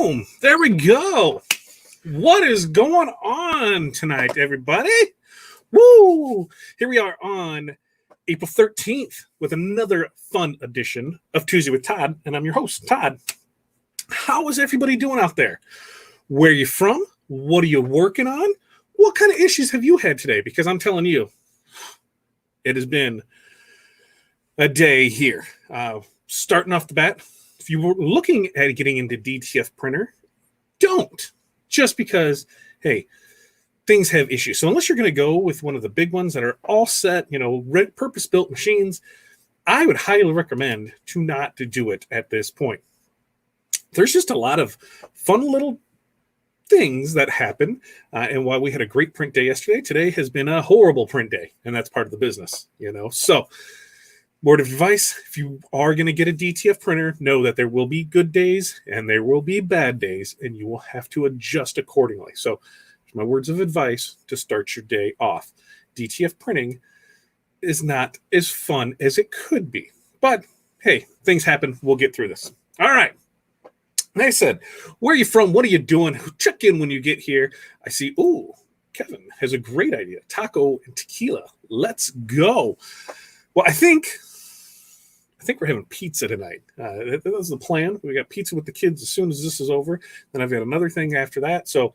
Boom! There we go. What is going on tonight, everybody? Woo! Here we are on April 13th with another fun edition of Tuesday with Todd, and I'm your host, Todd. How is everybody doing out there? Where are you from? What are you working on? What kind of issues have you had today? Because I'm telling you, it has been a day here. Starting off the bat, if you were looking at getting into DTF printer, don't. Just because, hey, things have issues. So unless you're going to go with one of the big ones that are all set, purpose-built machines, I would highly recommend not to do it at this point. There's just a lot of fun little things that happen. And while we had a great print day yesterday, today has been a horrible print day. And that's part of the business, So, word of advice, if you are going to get a DTF printer, know that there will be good days and there will be bad days, and you will have to adjust accordingly. So, my words of advice to start your day off. DTF printing is not as fun as it could be. But, hey, things happen. We'll get through this. All right. Like I said, where are you from? What are you doing? Check in when you get here. I see, Kevin has a great idea. Taco and tequila. Let's go. Well, I think we're having pizza tonight. That was the plan. We got pizza with the kids as soon as this is over. Then I've got another thing after that. So,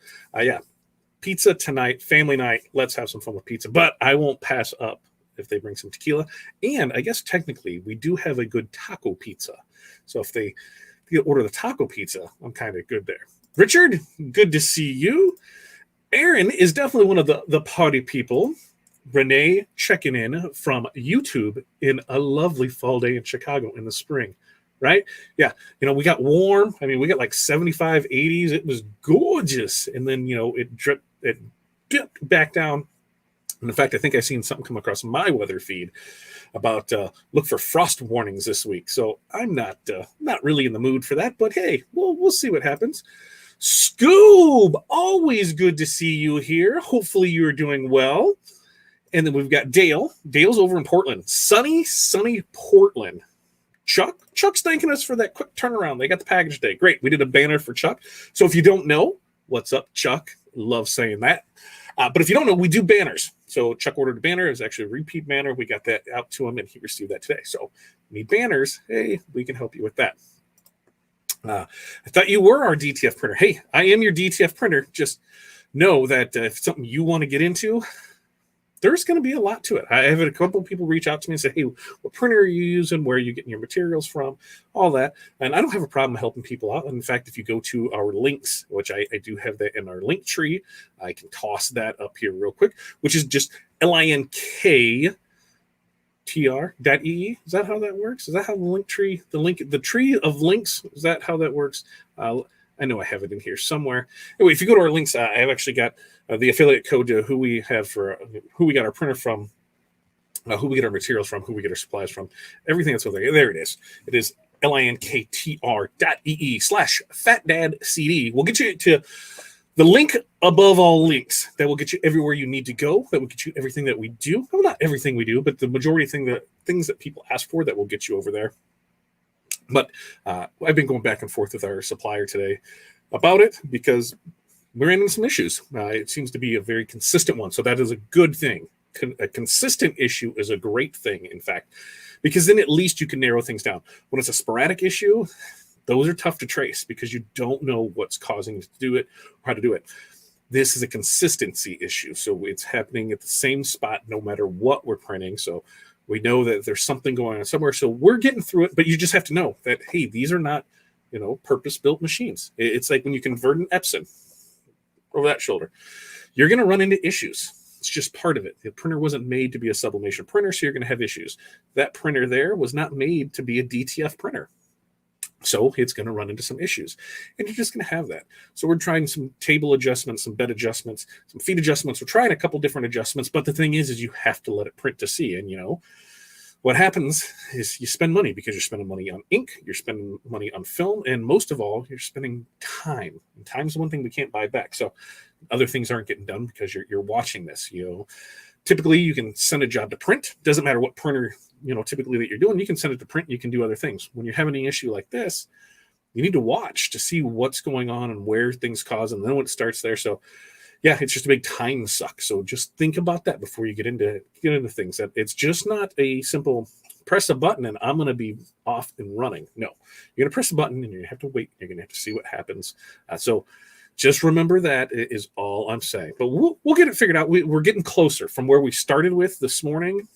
pizza tonight, family night. Let's have some fun with pizza. But I won't pass up if they bring some tequila. And I guess technically we do have a good taco pizza. So if they order the taco pizza, I'm kind of good there. Richard, good to see you. Aaron is definitely one of the party people. Renee checking in from YouTube in a lovely fall day in Chicago in the spring, right? Yeah, we got warm. I mean, we got like 75, 80s. It was gorgeous. And then, it dipped back down. And in fact, I think I seen something come across my weather feed about look for frost warnings this week. So I'm not really in the mood for that. But hey, we'll see what happens. Scoob, always good to see you here. Hopefully you're doing well. And then we've got Dale. Dale's over in Portland. Sunny Portland. Chuck's thanking us for that quick turnaround. They got the package today. Great. We did a banner for Chuck. So if you don't know, what's up, Chuck? Love saying that. But if you don't know, we do banners. So Chuck ordered a banner. It was actually a repeat banner. We got that out to him, and he received that today. So need banners. Hey, we can help you with that. I thought you were our DTF printer. Hey, I am your DTF printer. Just know that if it's something you want to get into, there's going to be a lot to it. I have had a couple of people reach out to me and say, hey, what printer are you using? Where are you getting your materials from? All that. And I don't have a problem helping people out. In fact, if you go to our links, which I do have that in our link tree, I can toss that up here real quick, which is just linktr.ee. Is that how that works? Is that how the tree of links, is that how that works? I know I have it in here somewhere. Anyway, if you go to our links, I have actually got the affiliate code to who we have for who we got our printer from, who we get our materials from, who we get our supplies from, everything that's over there. There it is. It is linktr.ee/fatdadcd. We'll get you to the link above all links that will get you everywhere you need to go. That will get you everything that we do. Well, not everything we do, but the majority of things that people ask for that will get you over there. But I've been going back and forth with our supplier today about it because we're in some issues. It seems to be a very consistent one. So that is a good thing. A consistent issue is a great thing, in fact, because then at least you can narrow things down. When it's a sporadic issue, those are tough to trace because you don't know what's causing you to do it or how to do it. This is a consistency issue. So it's happening at the same spot no matter what we're printing. So we know that there's something going on somewhere. So we're getting through it, but you just have to know that, hey, these are not, purpose-built machines. It's like when you convert an Epson over that shoulder, you're going to run into issues. It's just part of it. The printer wasn't made to be a sublimation printer, so you're going to have issues. That printer there was not made to be a DTF printer. So it's going to run into some issues, and you're just going to have that. So we're trying some table adjustments, some bed adjustments, some feet adjustments. We're trying a couple different adjustments, but the thing is you have to let it print to see. And, what happens is you spend money because you're spending money on ink, you're spending money on film, and most of all, you're spending time. And time's the one thing we can't buy back. So other things aren't getting done because you're watching this. Typically, you can send a job to print. Doesn't matter what printer typically that you're doing. You can send it to print. You can do other things. When you're having an issue like this, you need to watch to see what's going on and where things cause, and then when it starts there. So yeah, it's just a big time suck. So just think about that before you get into things. That it's just not a simple press a button and I'm going to be off and running. No, you're going to press a button and you're going to have to wait. You're going to have to see what happens. So just remember that is all I'm saying. But we'll get it figured out. We're getting closer from where we started with this morning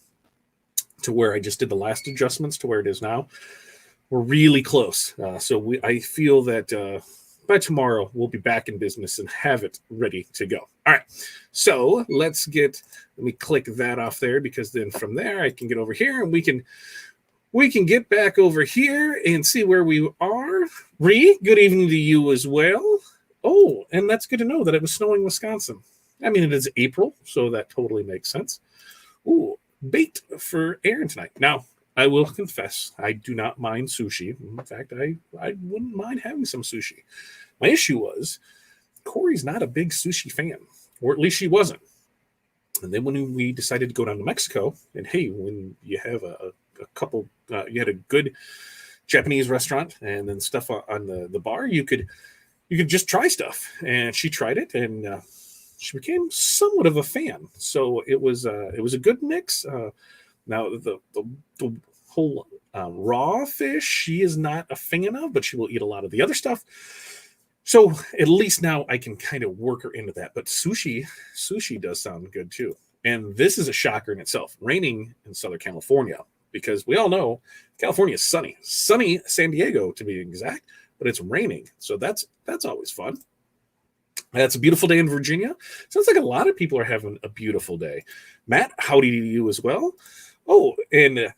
to where I just did the last adjustments to where it is now. We're really close. So I feel that by tomorrow, we'll be back in business and have it ready to go. All right. So let me click that off there, because then from there, I can get over here and we can get back over here and see where we are. Ree, good evening to you as well. Oh, and that's good to know that it was snowing in Wisconsin. I mean, it is April, so that totally makes sense. Ooh, bait for Aaron tonight. Now, I will confess, I do not mind sushi. In fact, I wouldn't mind having some sushi. My issue was Corey's not a big sushi fan, or at least she wasn't. And then when we decided to go down to Mexico, and hey, when you have a couple, you had a good Japanese restaurant and then stuff on the bar, you could just try stuff. And she tried it, and she became somewhat of a fan. So it was a good mix. Now the whole raw fish she is not a fan of, but she will eat a lot of the other stuff. So at least now I can kind of work her into that. But sushi does sound good too. And this is a shocker in itself, raining in Southern California, because we all know California is sunny San Diego to be exact, but it's raining. So that's always fun. It's a beautiful day in Virginia. Sounds like a lot of people are having a beautiful day. Matt, howdy to you as well. Oh, and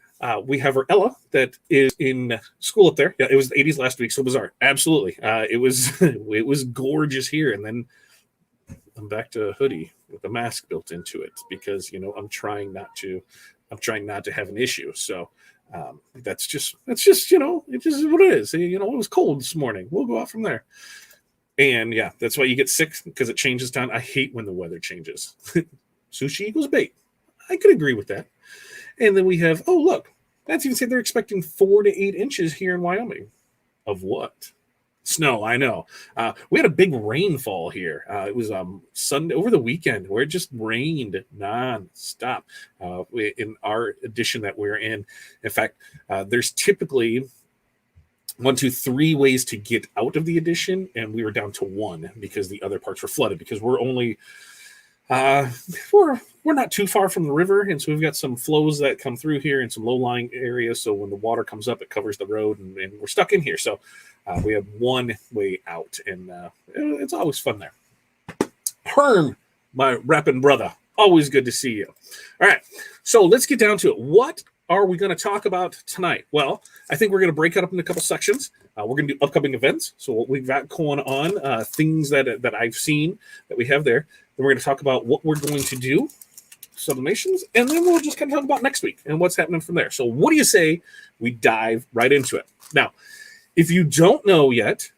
we have our Ella that is in school up there. Yeah, it was the 80s last week, so bizarre. Absolutely. It was gorgeous here, and then I'm back to a hoodie with a mask built into it because I'm trying not to have an issue. So that's just it just is what it is. It was cold this morning. We'll go out from there. And yeah, that's why you get sick, because it changes time. I hate when the weather changes. Sushi equals bait. I could agree with that. And then we have, oh, look, that's even saying they're expecting 4 to 8 inches here in Wyoming. Of what? Snow, I know. We had a big rainfall here. It was Sunday over the weekend where it just rained nonstop in our edition that we're in. In fact, there's typically 1, 2, 3 ways to get out of the edition, and we were down to 1 because the other parts were flooded, because we're only we're not too far from the river, and so we've got some flows that come through here and some low-lying areas, so when the water comes up, it covers the road, and we're stuck in here. So we have 1 way out, and it's always fun there. Herm, my rapping brother, always good to see you. All right, so let's get down to it. What are we going to talk about tonight? Well, I think we're going to break it up into a couple sections. We're going to do upcoming events, so what we've got going on, things that I've seen that we have there. Then we're going to talk about what we're going to do, sublimations, and then we'll just kind of talk about next week and what's happening from there. So what do you say we dive right into it? Now, if you don't know yet,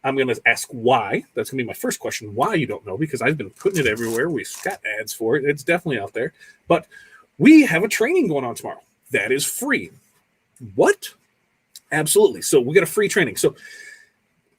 I'm going to ask why. That's going to be my first question, why you don't know, because I've been putting it everywhere. We've got ads for it. It's definitely out there. But we have a training going on tomorrow. That is free. What? Absolutely. So we got a free training. So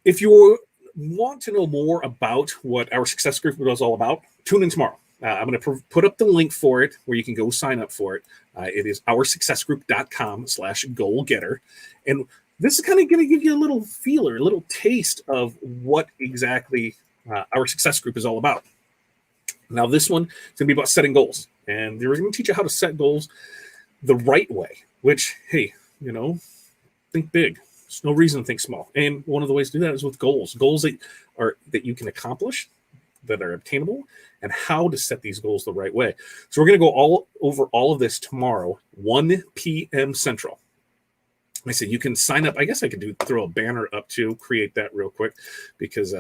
if you want to know more about what our success group is all about, tune in tomorrow. I'm going to put up the link for it where you can go sign up for it. It is oursuccessgroup.com/goalgetter. And this is kind of going to give you a little feeler, a little taste of what exactly our success group is all about. Now, this one is going to be about setting goals. And they're going to teach you how to set goals the right way, which, hey, think big. There's no reason to think small. And one of the ways to do that is with goals that you can accomplish, that are obtainable, and how to set these goals the right way. So we're going to go over all of this tomorrow, 1 p.m. Central. I said you can sign up. I guess I could throw a banner up to create that real quick, because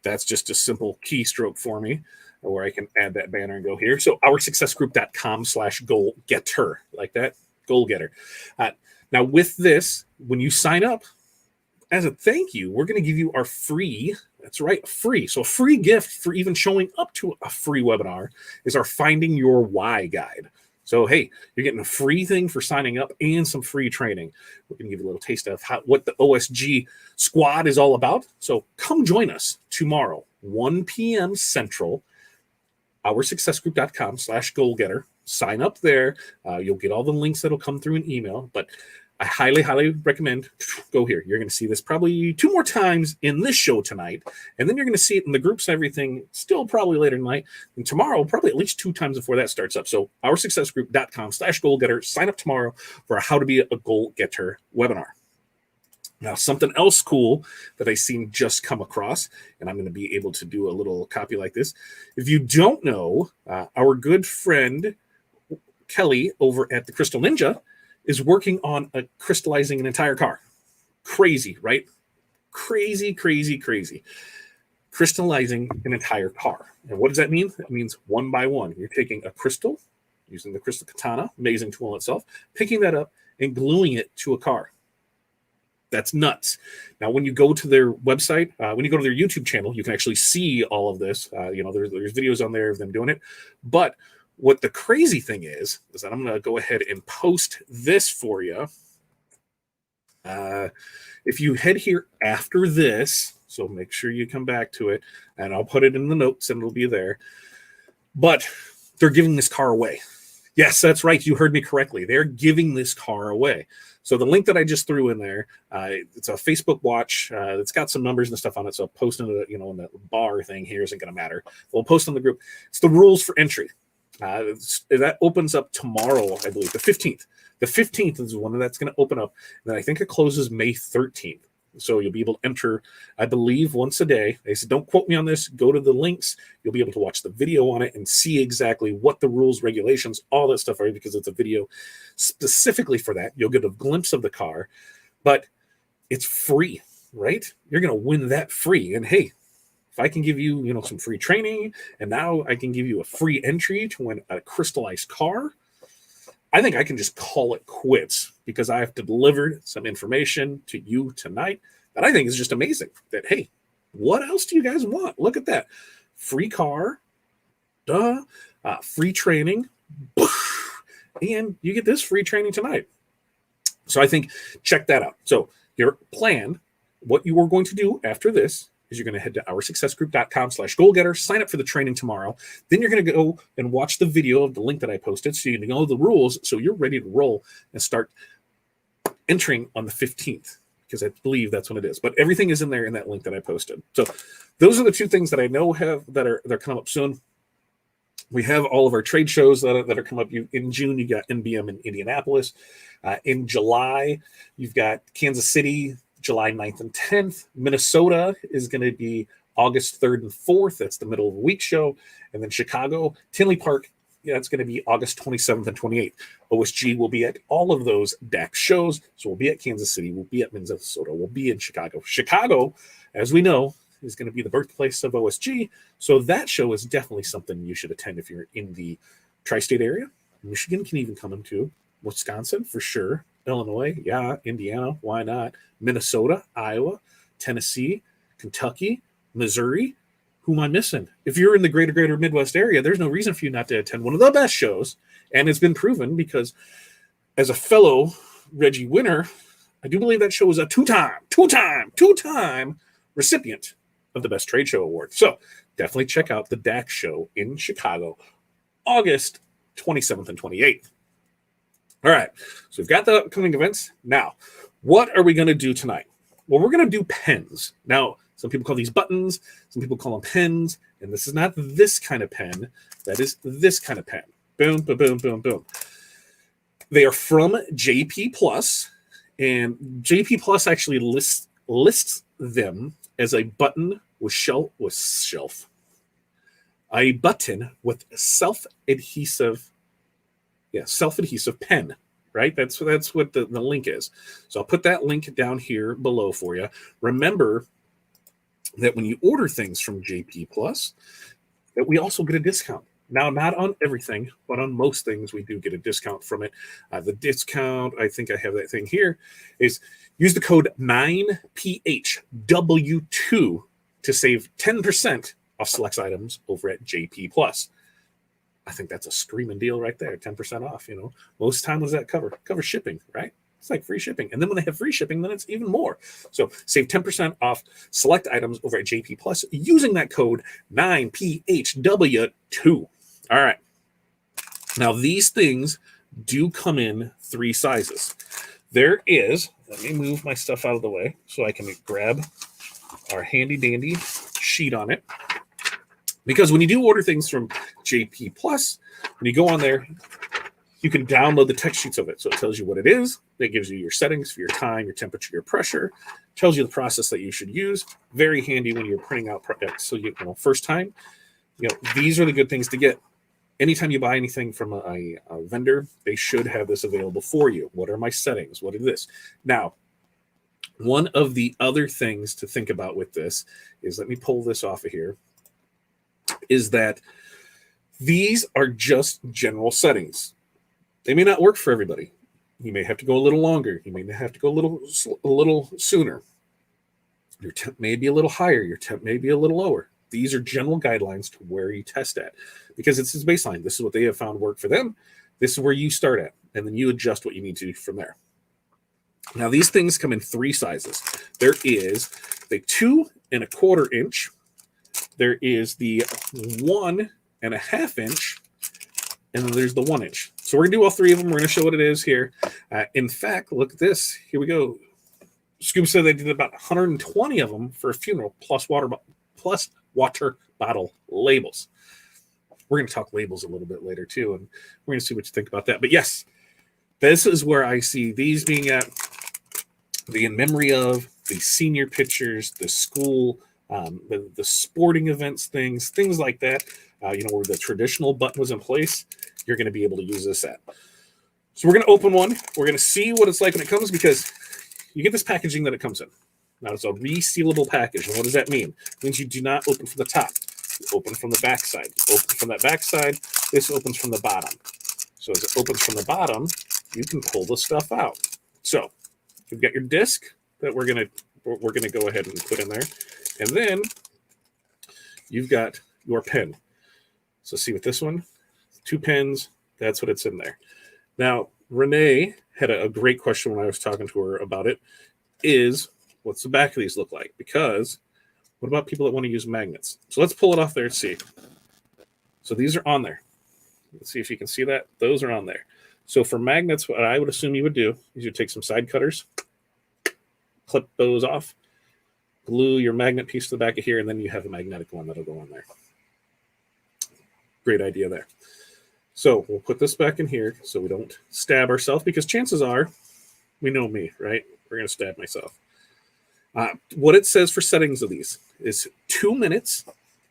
that's just a simple keystroke for me, where I can add that banner and go here. So oursuccessgroup.com/goalgetter, like that, goal getter. Now with this, when you sign up, as a thank you, we're going to give you our free, that's right, free. So a free gift for even showing up to a free webinar is our Finding Your Why guide. So, hey, you're getting a free thing for signing up and some free training. We're going to give you a little taste of what the OSG squad is all about. So come join us tomorrow, 1 p.m. Central, OurSuccessGroup.com/goalgetter. Sign up there. You'll get all the links that'll come through an email. But I highly, highly recommend go here. You're going to see this probably 2 more times in this show tonight. And then you're going to see it in the groups and everything still probably later tonight. And tomorrow, probably at least 2 times before that starts up. So OurSuccessGroup.com/goalgetter. Sign up tomorrow for a How to Be a Goal Getter webinar. Now, something else cool that I seen just come across, and I'm going to be able to do a little copy like this. If you don't know, our good friend Kelly over at the Crystal Ninja is working on crystallizing an entire car. Crazy, right? Crazy, crazy, crazy. Crystallizing an entire car. And what does that mean? It means one by one. You're taking a crystal, using the crystal katana, amazing tool in itself, picking that up and gluing it to a car. That's nuts. Now, when you go to their website, when you go to their YouTube channel, you can actually see all of this. There's videos on there of them doing it. But what the crazy thing is that I'm going to go ahead and post this for you. If you head here after this, so make sure you come back to it, and I'll put it in the notes and it'll be there. But they're giving this car away. Yes, that's right. You heard me correctly. They're giving this car away. So the link that I just threw in there, it's a Facebook watch. It's got some numbers and stuff on it. So I'll post in the bar thing here isn't going to matter. We'll post in the group. It's the rules for entry. That opens up tomorrow, I believe, the 15th. The 15th is one that's going to open up. And then I think it closes May 13th. So you'll be able to enter, I believe, once a day. They said, don't quote me on this. Go to the links. You'll be able to watch the video on it and see exactly what the rules, regulations, all that stuff are, because it's a video specifically for that. You'll get a glimpse of the car, but it's free, right? You're going to win that free. And hey, if I can give you, some free training, and now I can give you a free entry to win a crystallized car, I think I can just call it quits, because I have delivered some information to you tonight that I think is just amazing. That, hey, what else do you guys want? Look at that. Free car, free training, and you get this free training tonight. So I think check that out. So your plan, what you are going to do after this, is you're going to head to OurSuccessGroup.com/goalgetter, sign up for the training tomorrow. Then you're going to go and watch the video of the link that I posted, so you know the rules, so you're ready to roll and start entering on the 15th, because I believe that's when it is. But everything is in there in that link that I posted. So those are the 2 things that I know they're coming up soon. We have all of our trade shows that are coming up. In June, you got NBM in Indianapolis. In July, you've got Kansas City, July 9th and 10th. Minnesota is going to be August 3rd and 4th. That's the middle of the week show. And then Chicago, Tinley Park, it's going to be August 27th and 28th. OSG will be at all of those DAX shows. So we'll be at Kansas City. We'll be at Minnesota. We'll be in Chicago. Chicago, as we know, is going to be the birthplace of OSG. So that show is definitely something you should attend if you're in the tri-state area. Michigan can even come into. Wisconsin, for sure. Illinois, yeah. Indiana, why not? Minnesota, Iowa, Tennessee, Kentucky, Missouri. Who am I missing? If you're in the greater Midwest area, there's no reason for you not to attend one of the best shows. And it's been proven, because as a fellow Reggie winner, I do believe that show was a two-time recipient of the Best Trade Show Award. So definitely check out the DAX show in Chicago, August 27th and 28th. All right, so we've got the upcoming events. Now, what are we going to do tonight? Well, we're going to do pens. Now, some people call these buttons. Some people call them pens. And this is not this kind of pen. That is this kind of pen. Boom, boom, boom, boom, boom. They are from JPPlus. And JPPlus actually lists them as a button with shelf. A button with self-adhesive pen, right? That's what the link is. So I'll put that link down here below for you. Remember that when you order things from JPPlus, that we also get a discount. Now, not on everything, but on most things, we do get a discount from it. The discount, I think I have that thing here, is use the code 9PHW2 to save 10% off select items over at JPPlus. I think that's a screaming deal right there. 10% off. Most time was that cover shipping, right? It's like free shipping. And then when they have free shipping, then it's even more. So save 10% off select items over at JPPlus using that code 9PHW2. All right. Now, these things do come in 3 sizes. There is, let me move my stuff out of the way so I can grab our handy dandy sheet on it. Because when you do order things from JPPlus, when you go on there, you can download the text sheets of it. So it tells you what it is. It gives you your settings for your time, your temperature, your pressure. Tells you the process that you should use. Very handy when you're printing out products. So first time, these are the good things to get. Anytime you buy anything from a vendor, they should have this available for you. What are my settings? What is this? Now, one of the other things to think about with this is, let me pull this off of here, is that these are just general settings. They may not work for everybody. You may have to go a little longer. You may have to go a little sooner. Your temp may be a little higher. Your temp may be a little lower. These are general guidelines to where you test at, because it's his baseline. This is what they have found work for them. This is where you start at, and then you adjust what you need to do from there. Now, these things come in 3 sizes. There is the 2 1/4 inch. There is the 1 1/2 inch, and then there's the 1 inch. So we're going to do all 3 of them. We're going to show what it is here. In fact, look at this. Here we go. Scuba said they did about 120 of them for a funeral, plus water bottle labels. We're going to talk labels a little bit later too, and we're going to see what you think about that. But yes, this is where I see these being at, the in memory of, the senior pictures, the school, the sporting events, things like that. Where the traditional button was in place, you're going to be able to use this at. So we're going to open one. We're going to see what it's like when it comes, because you get this packaging that it comes in. Now, it's a resealable package. And what does that mean? It means you do not open from the top. You open from the back side. Open from that back side. This opens from the bottom. So as it opens from the bottom, you can pull the stuff out. So you've got your disc that we're gonna go ahead and put in there, and then you've got your pen. So see with this one, 2 pens. That's what it's in there. Now, Renee had a great question when I was talking to her about it. Is what's the back of these look like? Because what about people that want to use magnets? So let's pull it off there and see. So these are on there. Let's see if you can see that. Those are on there. So for magnets, what I would assume you would do is you take some side cutters, clip those off, glue your magnet piece to the back of here, and then you have a magnetic one that'll go on there. Great idea there. So we'll put this back in here so we don't stab ourselves, because chances are, we know me, right? We're going to stab myself. What it says for settings of these is 2 minutes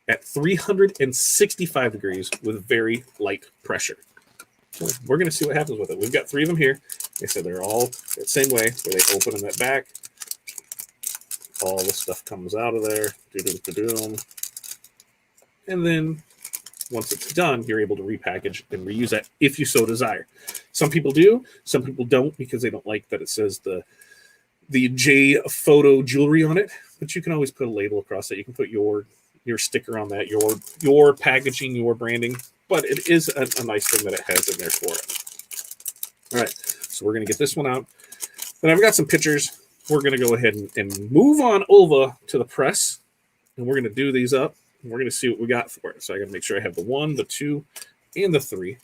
at 365 degrees with very light pressure. So we're going to see what happens with it. We've got 3 of them here. They said they're all the same way, where they open in that back. All the stuff comes out of there. And then once it's done, you're able to repackage and reuse that if you so desire. Some people do. Some people don't, because they don't like that it says the J photo jewelry on it, but you can always put a label across it. You can put your sticker on that, your packaging, your branding, but it is a nice thing that it has in there for it. All right, so we're going to get this one out. Then I've got some pictures. We're going to go ahead and move on over to the press, and we're going to do these up, and we're going to see what we got for it. So I got to make sure I have the 1, the 2, and the 3,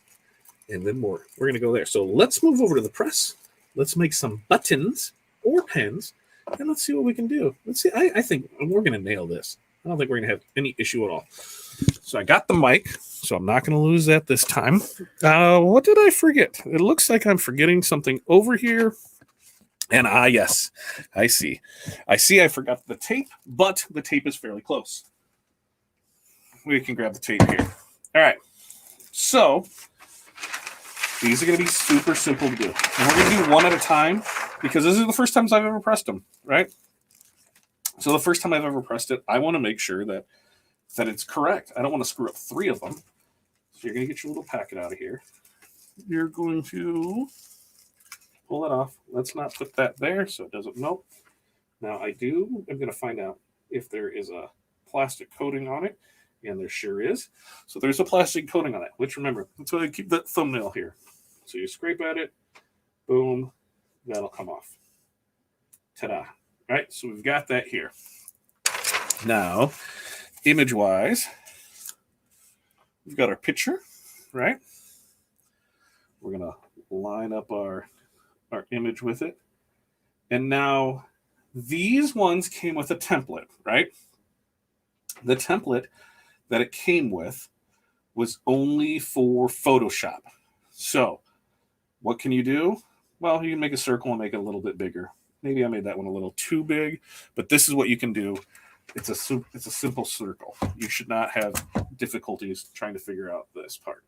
and then more. We're going to go there. So let's move over to the press. Let's make some buttons or pens, and let's see what we can do. Let's see. I think we're going to nail this. I don't think we're going to have any issue at all. So I got the mic, so I'm not going to lose that this time. What did I forget? It looks like I'm forgetting something over here. And yes, I see. I forgot the tape, but the tape is fairly close. We can grab the tape here. All right. So these are going to be super simple to do. And we're going to do one at a time, because this is the first times I've ever pressed them, right? So the first time I've ever pressed it, I want to make sure that it's correct. I don't want to screw up 3 of them. So you're going to get your little packet out of here. You're going to pull it off. Let's not put that there so it doesn't melt. Now I'm going to find out if there is a plastic coating on it. And there sure is. So there's a plastic coating on it, which remember, that's why I keep that thumbnail here. So you scrape at it, boom, that'll come off. Ta-da. All right, so we've got that here. Now, image-wise, we've got our picture, right? We're going to line up our image with it. And now these ones came with a template, right? The template that it came with was only for Photoshop. So what can you do? Well, you can make a circle and make it a little bit bigger. Maybe I made that one a little too big, but this is what you can do. It's a simple circle. You should not have difficulties trying to figure out this part.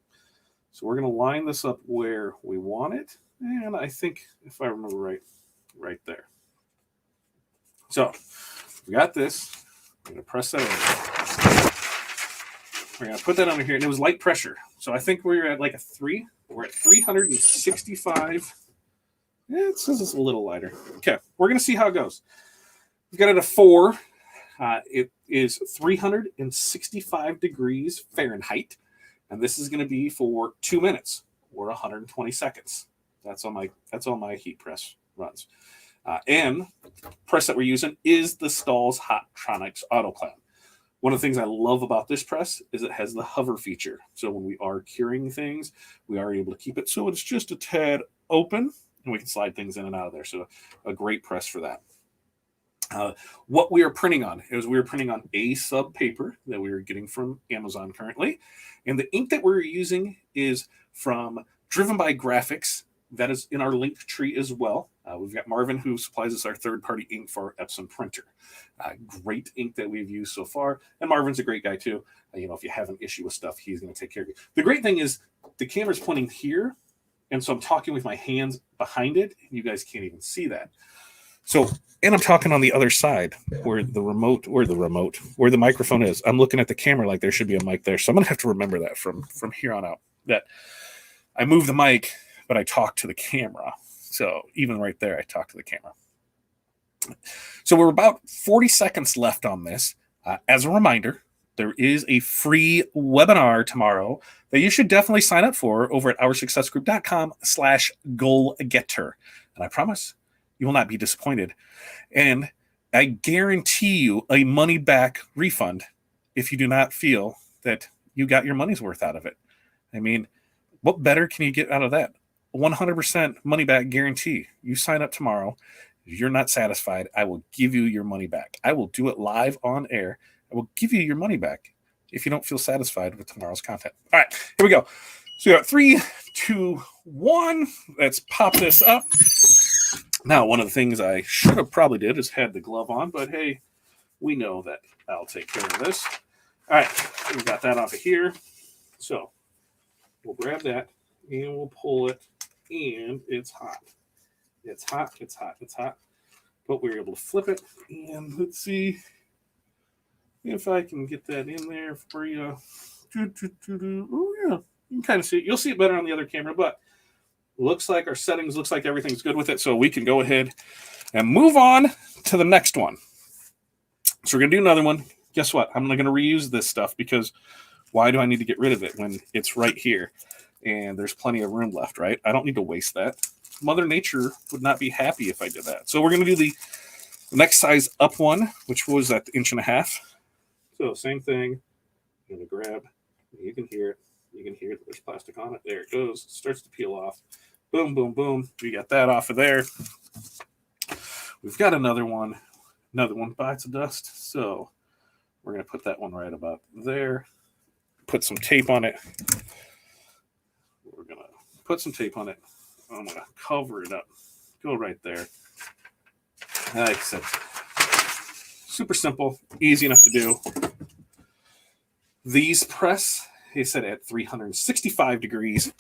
So we're going to line this up where we want it. And I think, if I remember right there. So we got this. I'm going to press that over. We're going to put that under here. And it was light pressure. So I think we're at like a 3. We're at 365. Yeah, it says it's a little lighter. Okay, we're going to see how it goes. We've got it at a 4. It is 365 degrees Fahrenheit. And this is going to be for 2 minutes or 120 seconds. That's all my heat press runs. And press that we're using is the Stahl's Hottronics Autoclave. One of the things I love about this press is it has the hover feature. So when we are curing things, we are able to keep it so it's just a tad open, and we can slide things in and out of there. So a great press for that. What we are printing on is we are printing on A sub paper that we are getting from Amazon currently. And the ink that we're using is from Driven by Graphics. That is in our link tree as well. We've got Marvin, who supplies us our third-party ink for our Epson printer. Great ink that we've used so far. And Marvin's a great guy, too. If you have an issue with stuff, he's going to take care of you. The great thing is the camera's pointing here, and so I'm talking with my hands behind it. And you guys can't even see that. So, and I'm talking on the other side where the microphone is. I'm looking at the camera like there should be a mic there. So I'm going to have to remember that from here on out, that I move the mic, but I talk to the camera. So even right there, I talk to the camera. So we're about 40 seconds left on this. As a reminder, there is a free webinar tomorrow that you should definitely sign up for over at OurSuccessGroup.com/goalgetter. And I promise you will not be disappointed. And I guarantee you a money back refund if you do not feel that you got your money's worth out of it. I mean, what better can you get out of that? 100% money back guarantee. You sign up tomorrow. If you're not satisfied, I will give you your money back. I will do it live on air. I will give you your money back if you don't feel satisfied with tomorrow's content. All right, here we go. So we got 3, 2, 1. Let's pop this up. Now, one of the things I should have probably did is had the glove on, but hey, we know that I'll take care of this. All right, we got that off of here. So we'll grab that and we'll pull it, and it's hot. It's hot, it's hot, it's hot. But we were able to flip it, and let's see if I can get that in there for you. Oh, yeah. You can kind of see it. You'll see it better on the other camera, but looks like our settings, looks like everything's good with it, so we can go ahead and move on to the next one. So we're going to do another one. Guess what? I'm not going to reuse this stuff because why do I need to get rid of it when it's right here and there's plenty of room left, right? I don't need to waste that. Mother Nature would not be happy if I did that. So we're going to do the next size up one, which was at 1.5 inches. So same thing. I'm going to grab. You can hear it. You can hear that there's plastic on it. There it goes. It starts to peel off. Boom, boom, boom. We got that off of there. We've got another one. Another one bites the dust. So we're going to put that one right about there. Put some tape on it. We're going to put some tape on it. I'm going to cover it up. Go right there. Like I said, super simple, easy enough to do. These press, he said, at 365 degrees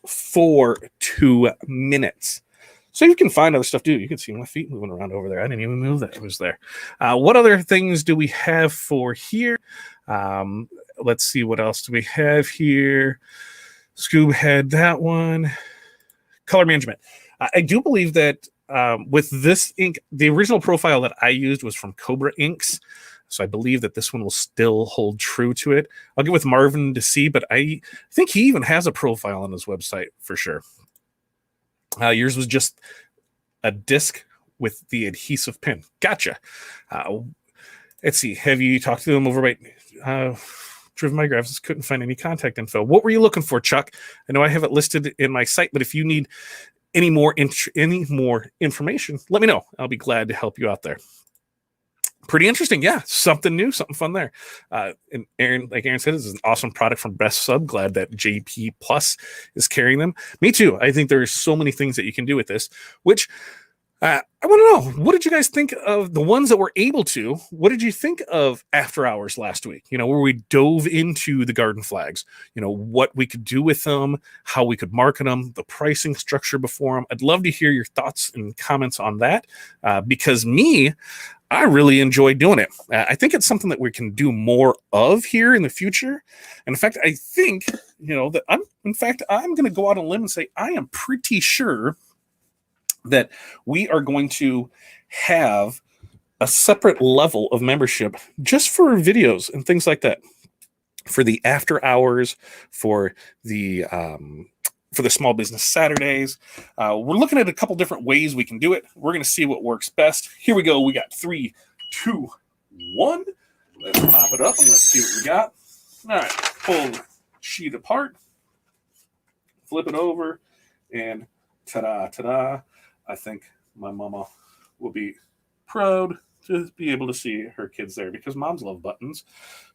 for 2 minutes. So you can find other stuff, too. You can see my feet moving around over there. I didn't even know that it was there. What other things do we have for here? Let's see, what else do we have here? Scoob had that one. Color management. I do believe that with this ink, the original profile that I used was from Cobra Inks. So I believe that this one will still hold true to it. I'll get with Marvin to see, but I think he even has a profile on his website for sure. Yours was just a disc with the adhesive pin. Gotcha. Let's see. Have you talked to them over by Driven My Graphics? Couldn't find any contact info. What were you looking for, Chuck? I know I have it listed in my site, but if you need any more information, let me know. I'll be glad to help you out there. Pretty interesting. Yeah, something new, something fun there. And Aaron, like Aaron said, this is an awesome product from Best Sub. Glad that JPPlus is carrying them. Me too. I think there's so many things that you can do with this, which I want to know, what did you guys think of the ones that were able to? What did you think of After Hours last week? Where we dove into the garden flags, what we could do with them, how we could market them, the pricing structure before them. I'd love to hear your thoughts and comments on that because I really enjoy doing it. I think it's something that we can do more of here in the future. And in fact, I think, that I'm going to go out on a limb and say, I am pretty sure that we are going to have a separate level of membership just for videos and things like that, for the after hours, for the Small Business Saturdays. We're looking at a couple different ways we can do it. We're going to see what works best. Here we go. We got 3, 2, 1. Let's pop it up and let's see what we got. All right, pull the sheet apart, flip it over, and ta-da, ta-da. I think my mama will be proud to be able to see her kids there because moms love buttons.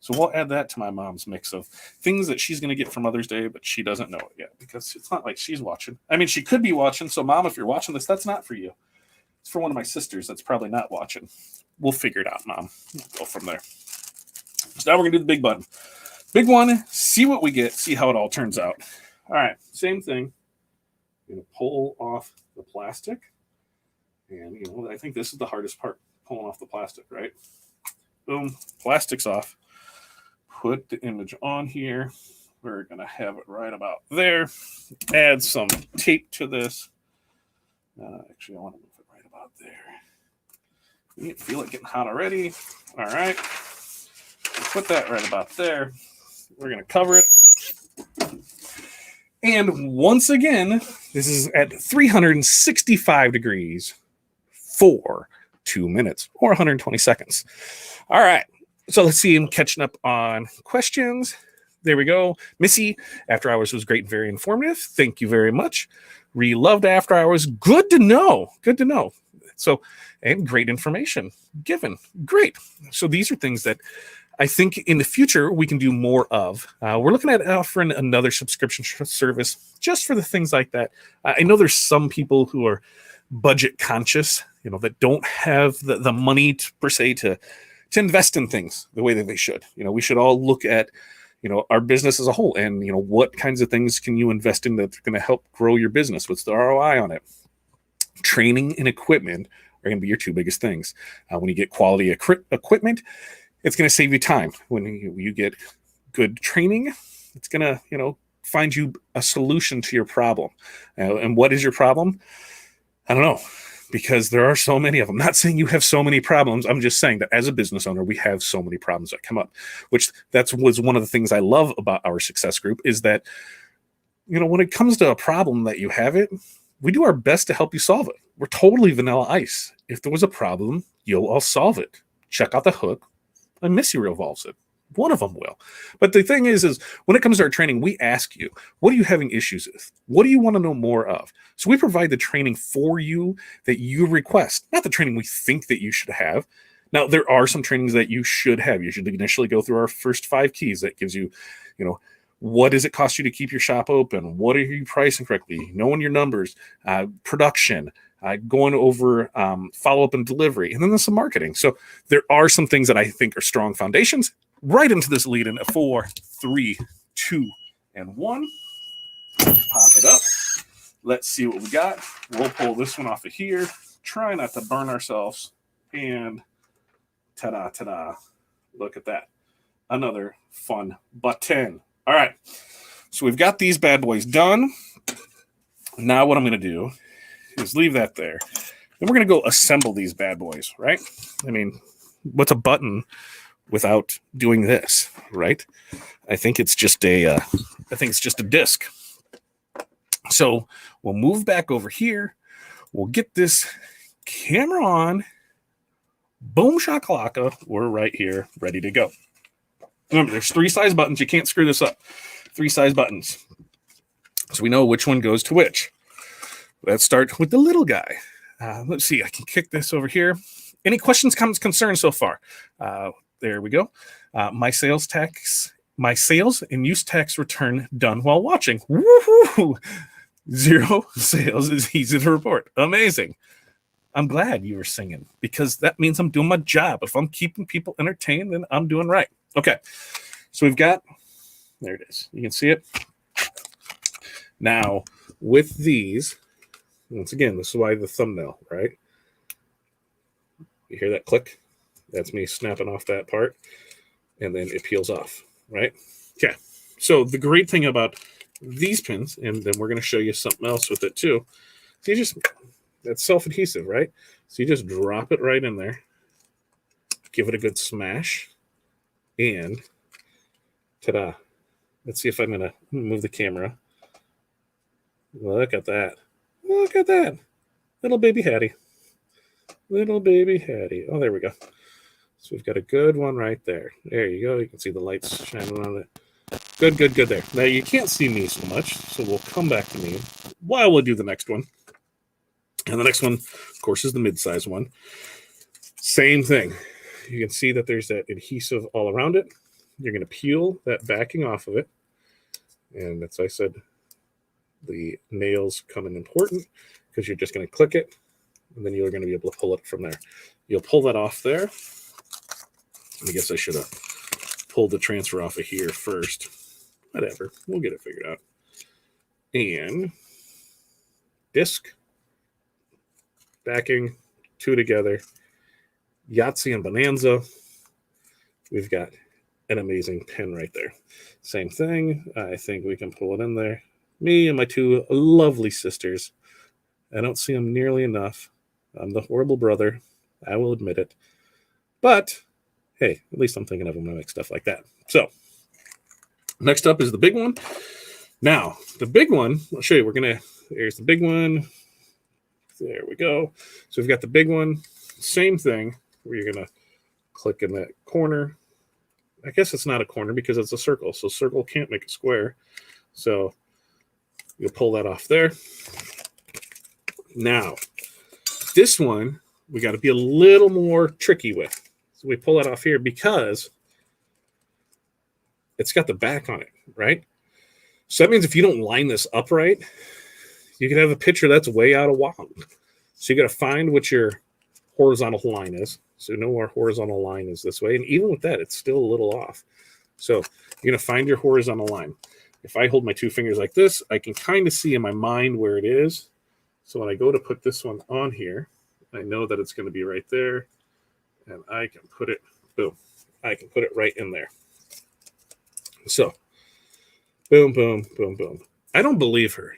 So we'll add that to my mom's mix of things that she's going to get for Mother's Day, but she doesn't know it yet because it's not like she's watching. I mean, she could be watching. So Mom, if you're watching this, that's not for you. It's for one of my sisters that's probably not watching. We'll figure it out, Mom. We'll go from there. So now we're going to do the big button. Big one, see what we get, see how it all turns out. All right, same thing. I'm going to pull off the plastic. And, I think this is the hardest part, pulling off the plastic, right? Boom, plastic's off. Put the image on here. We're going to have it right about there. Add some tape to this. Actually, I want to move it right about there. You feel it getting hot already. All right. Put that right about there. We're going to cover it. And once again, this is at 365 degrees for 2 minutes or 120 seconds. All right. So let's see him catching up on questions. There we go. Missy, After Hours was great and very informative. Thank you very much. Loved After Hours. Good to know. Good to know. So, and great information given. Great. So these are things that I think in the future we can do more of. We're looking at offering another subscription service just for the things like that. I know there's some people who are budget conscious, that don't have the money per se to invest in things the way that they should. We should all look at, our business as a whole and, what kinds of things can you invest in that's going to help grow your business? What's the ROI on it? Training and equipment are going to be your two biggest things. When you get quality equipment, it's going to save you time. When you get good training, it's going to, find you a solution to your problem. And what is your problem? I don't know, because there are so many of them. I'm not saying you have so many problems. I'm just saying that as a business owner, we have so many problems that come up, which was one of the things I love about our success group is that, when it comes to a problem that you have it, we do our best to help you solve it. We're totally vanilla ice. If there was a problem, I'll solve it. Check out the hook. And Missy revolves it. One of them will. But the thing is when it comes to our training, we ask you, what are you having issues with? What do you want to know more of? So we provide the training for you that you request, not the training we think that you should have. Now, there are some trainings that you should have. You should initially go through our first 5 keys that gives you, what does it cost you to keep your shop open? What are you pricing correctly? Knowing your numbers, production, going over follow-up and delivery, and then there's some marketing. So there are some things that I think are strong foundations. Right into this lead in 4, 3, 2, and 1. Pop it up. Let's see what we got. We'll pull this one off of here. Try not to burn ourselves. And ta-da, ta-da. Look at that. Another fun button. All right. So we've got these bad boys done. Now what I'm going to do is leave that there. Then we're going to go assemble these bad boys, right? I mean, what's a button without doing this, right? I think it's just a disc. So we'll move back over here. We'll get this camera on. Boom shakalaka. We're right here, ready to go. Remember, there's 3 size buttons. You can't screw this up. 3 size buttons. So we know which one goes to which. Let's start with the little guy. Let's see. I can kick this over here. Any questions, comments, concerns so far? There we go. My sales and use tax return done while watching. Woohoo! 0 sales is easy to report. Amazing. I'm glad you were singing because that means I'm doing my job. If I'm keeping people entertained, then I'm doing right. Okay. So we've got, there it is. You can see it. Now, with these, once again, this is why the thumbnail, right? You hear that click? That's me snapping off that part, and then it peels off, right? Okay. So the great thing about these pins, and then we're going to show you something else with it too. So you just, that's self-adhesive, right? So you just drop it right in there, give it a good smash, and ta-da. Let's see if I'm going to move the camera. Look at that. Look at that. Little baby Hattie. Little baby Hattie. Oh, there we go. So we've got a good one right there. There you go. You can see the lights shining on it. Good, good, good there. Now, you can't see me so much, so we'll come back to me while we'll do the next one. And the next one, of course, is the mid-size one. Same thing. You can see that there's that adhesive all around it. You're going to peel that backing off of it. And as I said, the nails come in important because you're just going to click it, and then you're going to be able to pull it from there. You'll pull that off there. I guess I should have pulled the transfer off of here first. Whatever. We'll get it figured out. And disc, backing, 2 together, Yahtzee and Bonanza. We've got an amazing pin right there. Same thing. I think we can pull it in there. Me and my 2 lovely sisters. I don't see them nearly enough. I'm the horrible brother. I will admit it. But, hey, at least I'm thinking of them when I make stuff like that. So, next up is the big one. Now, the big one, I'll show you. Here's the big one. There we go. So we've got the big one. Same thing, where you're going to click in that corner. I guess it's not a corner because it's a circle. So circle can't make a square. So you'll pull that off there. Now, this one, we got to be a little more tricky with. So we pull that off here because it's got the back on it, right? So that means if you don't line this up right, you can have a picture that's way out of whack. So you got to find what your horizontal line is. So you know our horizontal line is this way. And even with that, it's still a little off. So you're going to find your horizontal line. If I hold my 2 fingers like this, I can kind of see in my mind where it is. So when I go to put this one on here, I know that it's going to be right there. And I can put it, boom, I can put it right in there. So, boom, boom, boom, boom. I don't believe her.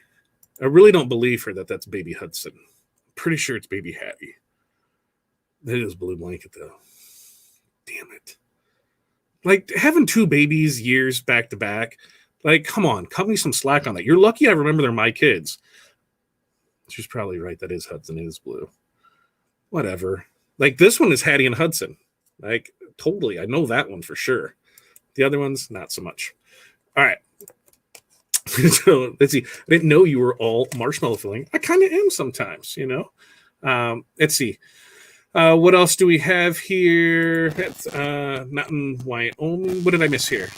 I really don't believe her that that's baby Hudson. I'm pretty sure it's baby Hattie. That is Blue Blanket, though. Damn it. Like, having 2 babies years back to back, like, come on, cut me some slack on that. You're lucky I remember they're my kids. She's probably right. That is Hudson. It is blue. Whatever. Like, this one is Hattie and Hudson. Like, totally. I know that one for sure. The other ones, not so much. All right. So, let's see. I didn't know you were all marshmallow filling. I kind of am sometimes, you know. Let's see. What else do we have here? Not in Wyoming. What did I miss here?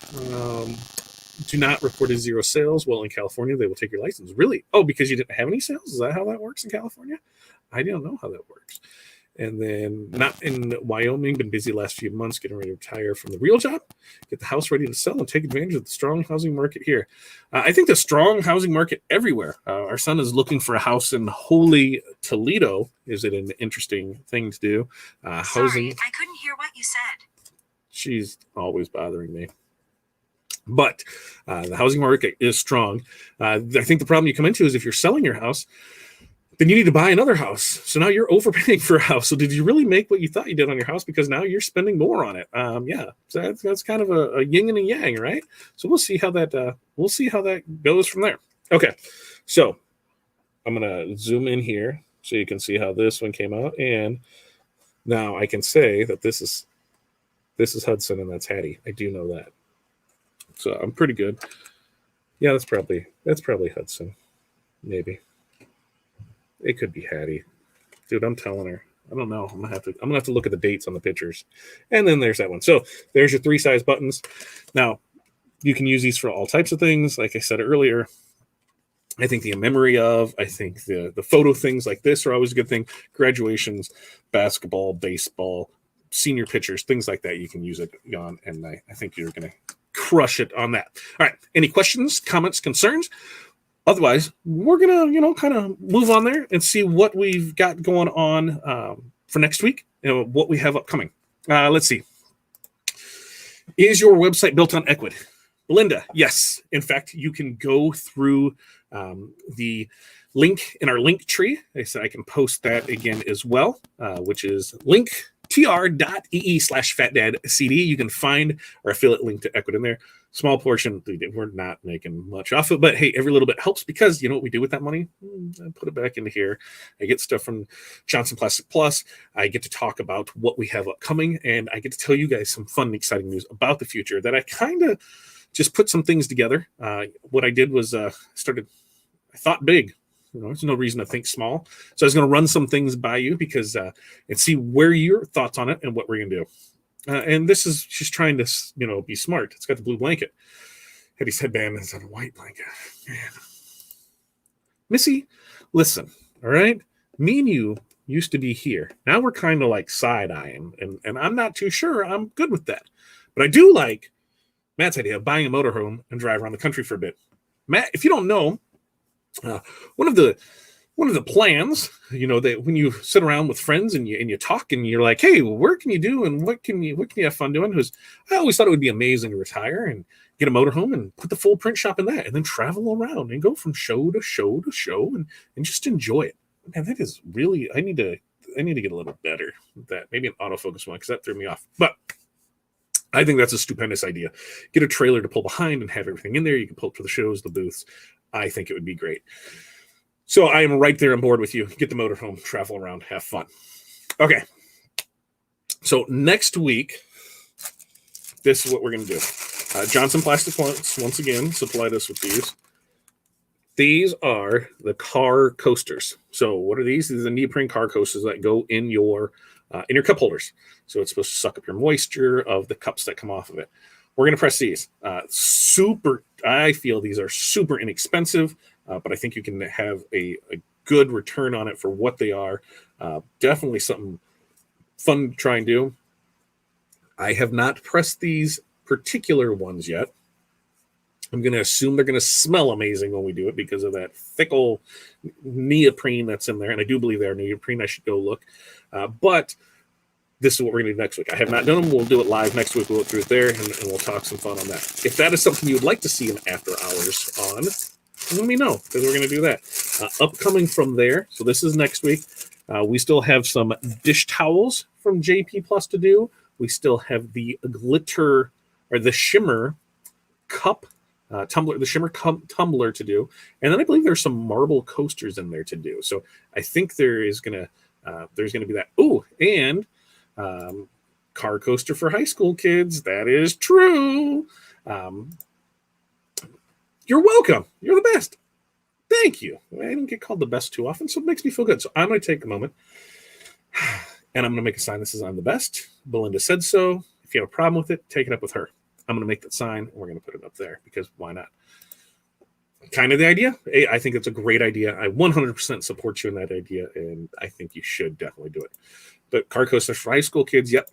Do not report as 0 sales. Well, in California, they will take your license. Really? Oh, because you didn't have any sales? Is that how that works in California? I don't know how that works. And then not in Wyoming, been busy last few months getting ready to retire from the real job, get the house ready to sell, and take advantage of the strong housing market here. I think the strong housing market everywhere. Our son is looking for a house in Holy Toledo. Is it an interesting thing to do? Sorry, housing. I couldn't hear what you said. She's always bothering me. But the housing market is strong. I think the problem you come into is if you're selling your house, then you need to buy another house. So now you're overpaying for a house. So did you really make what you thought you did on your house? Because now you're spending more on it. Yeah, so that's kind of a yin and a yang, right? So we'll see how that goes from there. Okay, so I'm gonna zoom in here so you can see how this one came out, and now I can say that this is Hudson and that's Hattie. I do know that, so I'm pretty good. Yeah, that's probably Hudson, maybe. It could be Hattie. Dude, I'm telling her. I don't know. I'm gonna have to look at the dates on the pictures. And then there's that one. So there's your 3 size buttons. Now, you can use these for all types of things. Like I said earlier, I think the in memory of, I think the photo things like this are always a good thing. Graduations, basketball, baseball, senior pictures, things like that you can use it on. And I think you're gonna crush it on that. All right. Any questions, comments, concerns? Otherwise, we're gonna, kind of move on there and see what we've got going on for next week and what we have upcoming. Let's see. Is your website built on Ecwid? Belinda, yes. In fact, you can go through the link in our link tree. I said I can post that again as well, which is linktr.ee/fatdadcd. You can find our affiliate link to Ecwid in there. Small portion, we're not making much off it, but hey, every little bit helps because you know what we do with that money? I put it back into here. I get stuff from Johnson Plastic Plus. I get to talk about what we have upcoming, and I get to tell you guys some fun and exciting news about the future that I kind of just put some things together. What I did was I thought big. There's no reason to think small. So I was going to run some things by you because and see where your thoughts on it and what we're going to do. And this is just trying to, be smart. It's got the blue blanket. Eddie's headband is on a white blanket. Man. Missy, listen, all right? Me and you used to be here. Now we're kind of like side-eyeing, and I'm not too sure I'm good with that. But I do like Matt's idea of buying a motorhome and drive around the country for a bit. Matt, if you don't know, one of the plans, that when you sit around with friends and you talk and you're like, hey, well, where can you do and what can you have fun doing? Because I always thought it would be amazing to retire and get a motorhome and put the full print shop in that and then travel around and go from show to show to show and just enjoy it. Man, that is really, I need to get a little better with that. Maybe an autofocus one because that threw me off. But I think that's a stupendous idea. Get a trailer to pull behind and have everything in there. You can pull up to the shows, the booths. I think it would be great. So I am right there on board with you. Get the motorhome, travel around, have fun. Okay. So next week, this is what we're going to do. Johnson Plastic once again supplied us with these. These are the car coasters. So what are these? These are the neoprene car coasters that go in your cup holders. So it's supposed to suck up your moisture of the cups that come off of it. We're going to press these. I feel these are super inexpensive, but I think you can have a good return on it for what they are. Definitely something fun to try and do. I have not pressed these particular ones yet. I'm going to assume they're going to smell amazing when we do it because of that thick old neoprene that's in there. And I do believe they're neoprene. I should go look. But this is what we're going to do next week. I have not done them. We'll do it live next week. We'll go through it there, and we'll talk some fun on that. If that is something you would like to see an after hours on, let me know, because we're going to do that. Upcoming from there, so this is next week. We still have some dish towels from JPPlus to do. We still have the glitter, or the shimmer cup tumbler, the shimmer tumbler to do. And then I believe there's some marble coasters in there to do. So I think there's going to be that. Oh, and car coaster for high school kids. That is true. You're welcome. You're the best. Thank you. I don't get called the best too often, so it makes me feel good. So I'm going to take a moment and I'm going to make a sign that says I'm the best. Belinda said so. If you have a problem with it, take it up with her. I'm going to make that sign and we're going to put it up there because why not? Kind of the idea. I think it's a great idea. I 100% support you in that idea, and I think you should definitely do it. But car coasters for high school kids, yep.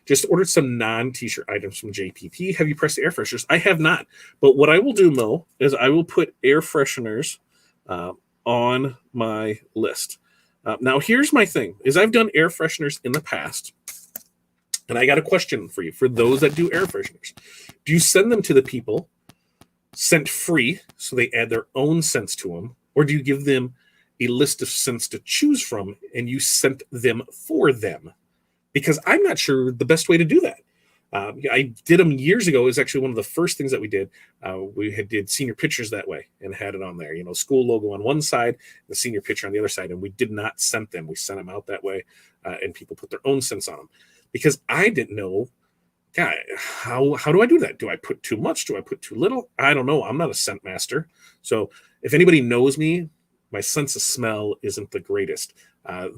Just ordered some non-t-shirt items from JPP. Have you pressed the air fresheners? I have not. But what I will do, Mo, is I will put air fresheners on my list. Now, here's my thing, is I've done air fresheners in the past, and I got a question for you. For those that do air fresheners, do you send them to the people scent free, so they add their own scents to them, or do you give them a list of scents to choose from, and you scent them for them. Because I'm not sure the best way to do that. I did them years ago. It was actually one of the first things that we did. Did senior pictures that way and had it on there. School logo on one side, the senior picture on the other side. And we did not scent them. We sent them out that way, and people put their own scents on them. Because I didn't know, God, how do I do that? Do I put too much? Do I put too little? I don't know. I'm not a scent master. So if anybody knows me, my sense of smell isn't the greatest.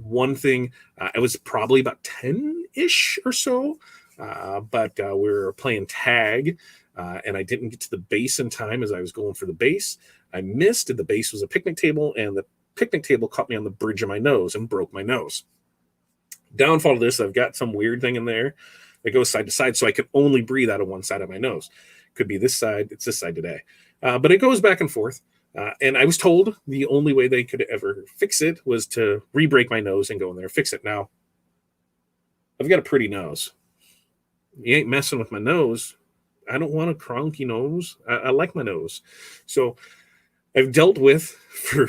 One thing, I was probably about 10-ish or so, but we were playing tag, and I didn't get to the base in time as I was going for the base. I missed, and the base was a picnic table, and the picnic table caught me on the bridge of my nose and broke my nose. Downfall of this, I've got some weird thing in there that goes side to side, so I can only breathe out of one side of my nose. Could be this side. It's this side today. But it goes back and forth. And I was told the only way they could ever fix it was to re-break my nose and go in there and fix it. Now, I've got a pretty nose. You ain't messing with my nose. I don't want a cronky nose. I like my nose. So I've dealt with, for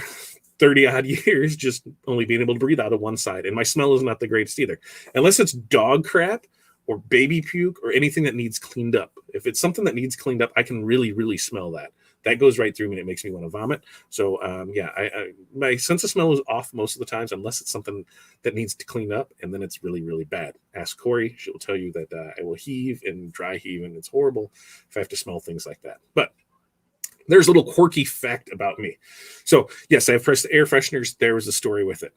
30-odd years, just only being able to breathe out of one side. And my smell is not the greatest either. Unless it's dog crap or baby puke or anything that needs cleaned up. If it's something that needs cleaned up, I can really, really smell that. That goes right through me and it makes me want to vomit. So, my sense of smell is off most of the times, unless it's something that needs to clean up, and then it's really, really bad. Ask Corey. She'll tell you that I will heave and dry heave, and it's horrible if I have to smell things like that. But there's a little quirky fact about me. So, yes, I have pressed air fresheners. There was a story with it.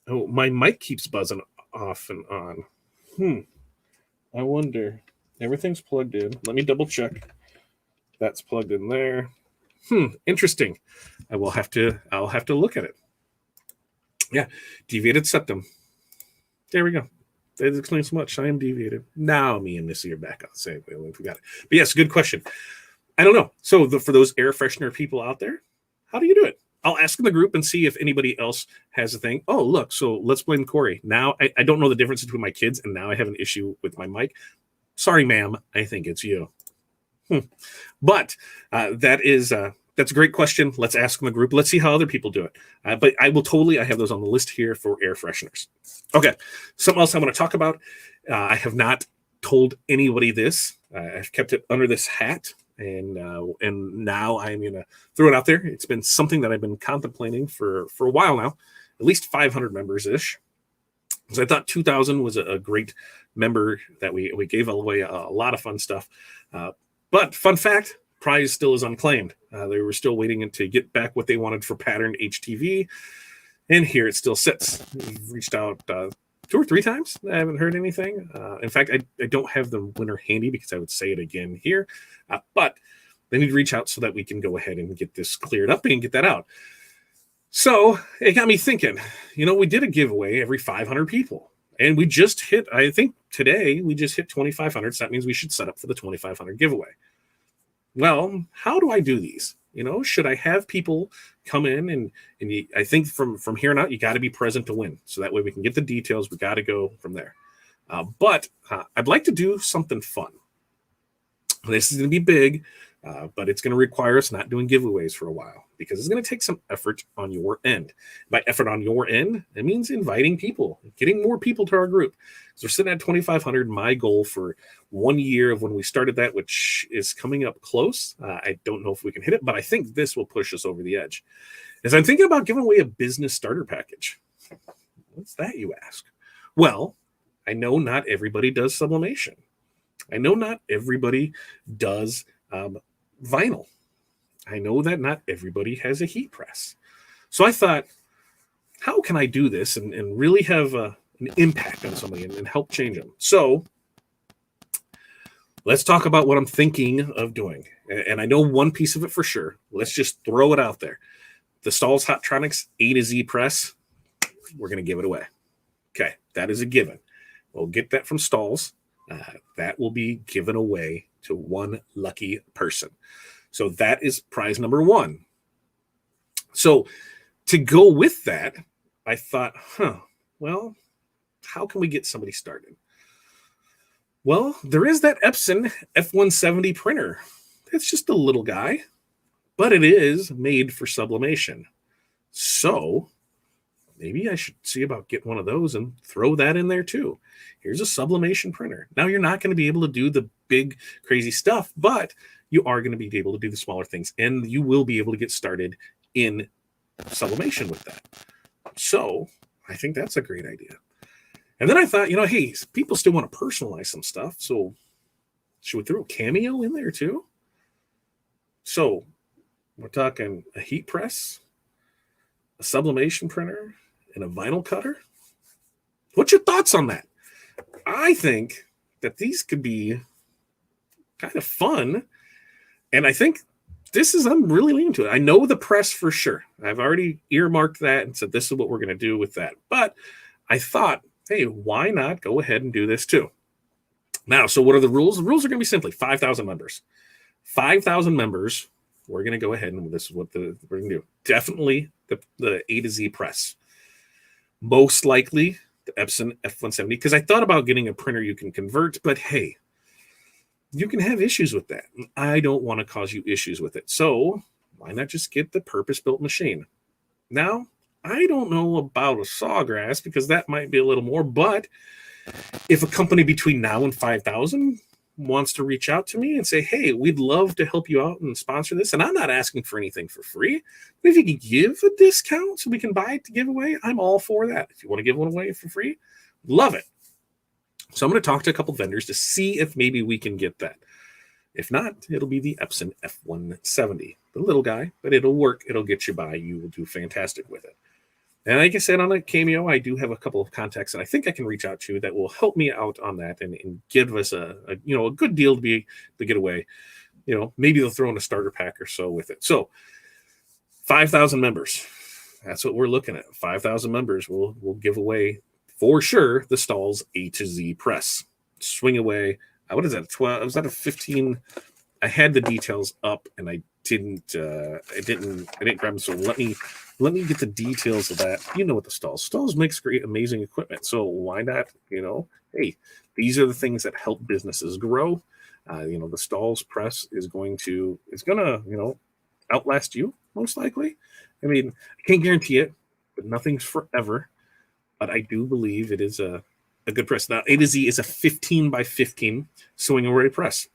Oh, my mic keeps buzzing off and on. I wonder. Everything's plugged in. Let me double check. That's plugged in there. Interesting. I'll have to look at it. Yeah, deviated septum. There we go. That explains much. I am deviated. Now me and Missy are back on the same wavelength. We got it. But yes, good question. I don't know. So for those air freshener people out there, how do you do it? I'll ask in the group and see if anybody else has a thing. Oh, look. So let's blame Corey. Now I don't know the difference between my kids, and now I have an issue with my mic. Sorry, ma'am. I think it's you. But that's a great question. Let's ask in the group. Let's see how other people do it. But I have those on the list here for air fresheners. Okay, something else I want to talk about. I have not told anybody this. I've kept it under this hat, and now I'm going to throw it out there. It's been something that I've been contemplating for a while now, at least 500 members-ish. Because I thought 2,000 was a great member that we gave away a lot of fun stuff. But fun fact, prize still is unclaimed. They were still waiting to get back what they wanted for patterned HTV. And here it still sits. We've reached out 2 or 3 times. I haven't heard anything. In fact, I don't have the winner handy because I would say it again here. But they need to reach out so that we can go ahead and get this cleared up and get that out. So it got me thinking, we did a giveaway every 500 people. And we just hit, I think today, we just hit 2,500. So that means we should set up for the 2,500 giveaway. Well, how do I do these? Should I have people come in and I think from here on out, you got to be present to win. So that way we can get the details. We got to go from there. But I'd like to do something fun. This is going to be big, but it's going to require us not doing giveaways for a while because it's going to take some effort on your end. By effort on your end, it means inviting people, getting more people to our group. So we're sitting at 2,500. My goal for 1 year of when we started that, which is coming up close. I don't know if we can hit it, but I think this will push us over the edge. As I'm thinking about giving away a business starter package. What's that, you ask? Well, I know not everybody does sublimation. I know not everybody does vinyl. I know that not everybody has a heat press. So I thought, how can I do this and really have an impact on somebody and help change them? So let's talk about what I'm thinking of doing. And I know one piece of it for sure. Let's just throw it out there. The Stahls Hottronics A to Z press, we're going to give it away. Okay, that is a given. We'll get that from Stahls. That will be given away to one lucky person. So that is prize number 1. So to go with that, I thought, well, how can we get somebody started? Well, there is that Epson F170 printer. It's just a little guy, but it is made for sublimation. So maybe I should see about getting one of those and throw that in there too. Here's a sublimation printer. Now you're not going to be able to do the big crazy stuff, but you are going to be able to do the smaller things, and you will be able to get started in sublimation with that. So I think that's a great idea. And then I thought, hey, people still want to personalize some stuff. So should we throw a Cameo in there too? So we're talking a heat press, a sublimation printer, and a vinyl cutter. What's your thoughts on that? I think that these could be kind of fun. And I think I'm really leaning to it. I know the press for sure. I've already earmarked that and said, this is what we're going to do with that. But I thought, hey, why not go ahead and do this too? Now, so what are the rules? The rules are going to be simply 5,000 members. 5,000 members, we're going to go ahead and this is what we're going to do. Definitely the A to Z press. Most likely the Epson F170, because I thought about getting a printer you can convert, but hey, you can have issues with that. I don't want to cause you issues with it. So why not just get the purpose-built machine? Now, I don't know about a Sawgrass because that might be a little more, but if a company between now and 5,000 wants to reach out to me and say, hey, we'd love to help you out and sponsor this, and I'm not asking for anything for free, but if you can give a discount so we can buy it to give away, I'm all for that. If you want to give one away for free, love it. So I'm going to talk to a couple vendors to see if maybe we can get that. If not, it'll be the Epson F170, the little guy, but it'll work. It'll get you by. You will do fantastic with it. And like I said, on a Cameo, I do have a couple of contacts that I think I can reach out to that will help me out on that and give us a good deal to get away. Maybe they'll throw in a starter pack or so with it. So 5,000 members. That's what we're looking at. 5,000 members will give away for sure the Stahl's A to Z press. Swing away. What is that? 12? Was that a 15? I had the details up and I didn't grab them. So let me get the details of that. You know what the Stahl's makes great, amazing equipment. So why not? Hey, these are the things that help businesses grow. The Stahl's press is gonna outlast you most likely. I mean, I can't guarantee it, but nothing's forever. But I do believe it is a good press. Now, A to Z is a 15 by 15 swing away press.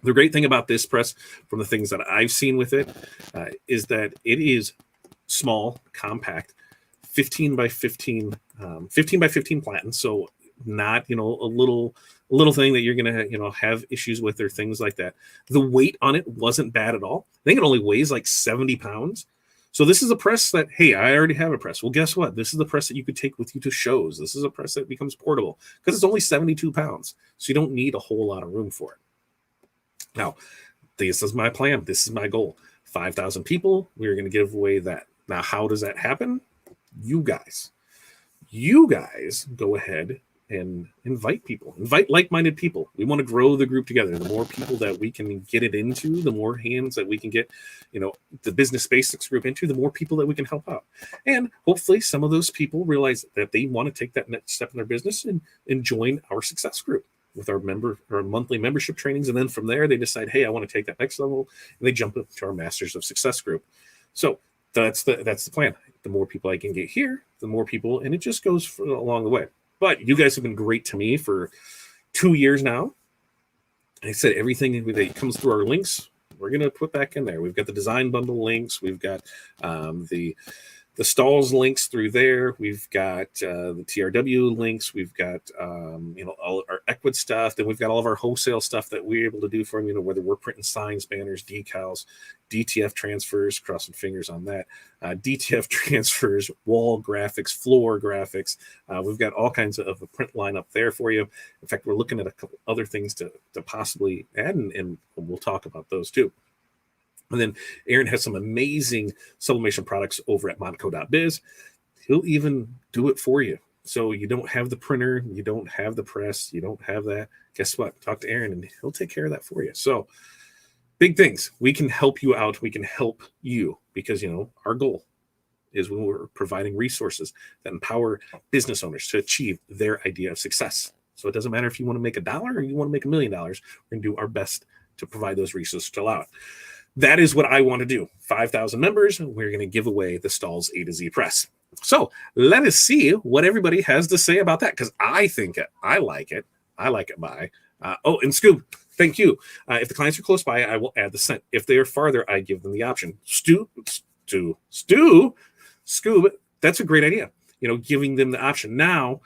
The great thing about this press, from the things that I've seen with it, is that it is small, compact, 15 by 15 platen. So not, a little thing that you're going to, have issues with or things like that. The weight on it wasn't bad at all. I think it only weighs like 70 pounds. So this is a press that, hey, I already have a press. Well, guess what? This is the press that you could take with you to shows. This is a press that becomes portable because it's only 72 pounds. So you don't need a whole lot of room for it. Now, this is my plan. This is my goal. 5,000 people, we're going to give away that. Now, how does that happen? You guys go ahead and invite people, invite like-minded people. We want to grow the group together. The more people that we can get it into, the more hands that we can get, the business basics group into, the more people that we can help out. And hopefully some of those people realize that they want to take that next step in their business and join our success group with our monthly membership trainings. And then from there, they decide, hey, I want to take that next level, and they jump into our Masters of Success group. So that's the plan. The more people I can get here, the more people, and it just goes along the way. But you guys have been great to me for 2 years now. I said everything that comes through our links, we're going to put back in there. We've got the design bundle links. We've got the Stahl's links through there. We've got the TRW links. We've got all our Ecwid stuff. Then we've got all of our wholesale stuff that we're able to do for them. Whether we're printing signs, banners, decals, DTF transfers, crossing fingers on that. DTF transfers, wall graphics, floor graphics. We've got all kinds of a print line up there for you. In fact, we're looking at a couple other things to possibly add, and we'll talk about those too. And then Aaron has some amazing sublimation products over at Modco.biz. He'll even do it for you. So you don't have the printer, you don't have the press, you don't have that. Guess what? Talk to Aaron and he'll take care of that for you. So big things. We can help you out. We can help you because, our goal is when we're providing resources that empower business owners to achieve their idea of success. So it doesn't matter if you want to make $1 or you want to make $1 million. We're going to do our best to provide those resources to allow it. That is what I want to do. 5,000 members, we're going to give away the Stahl's A to Z press. So let us see what everybody has to say about that, because I think I like it. I like it by. And Scoob, thank you. If the clients are close by, I will add the cent. If they are farther, I give them the option. Scoob, that's a great idea. Giving them the option. Now,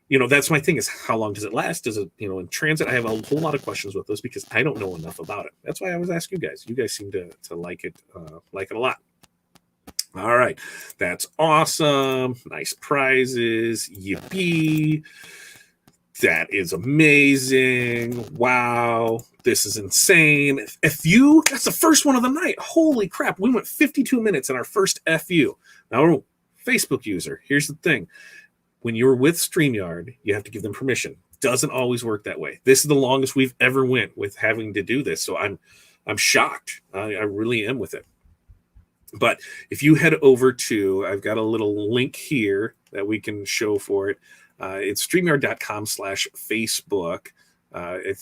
that's my thing, is how long does it last? Does it, in transit? I have a whole lot of questions with this because I don't know enough about it. That's why I always ask you guys. You guys seem to like it a lot. All right. That's awesome. Nice prizes. Yippee. That is amazing. Wow. This is insane. FU, that's the first one of the night. Holy crap. We went 52 minutes in our first FU. Now, Facebook user, here's the thing. When you're with StreamYard, you have to give them permission. Doesn't always work that way. This is the longest we've ever went with having to do this. So I'm shocked. I really am with it. But if you head over to, I've got a little link here that we can show for it. It's StreamYard.com/Facebook. I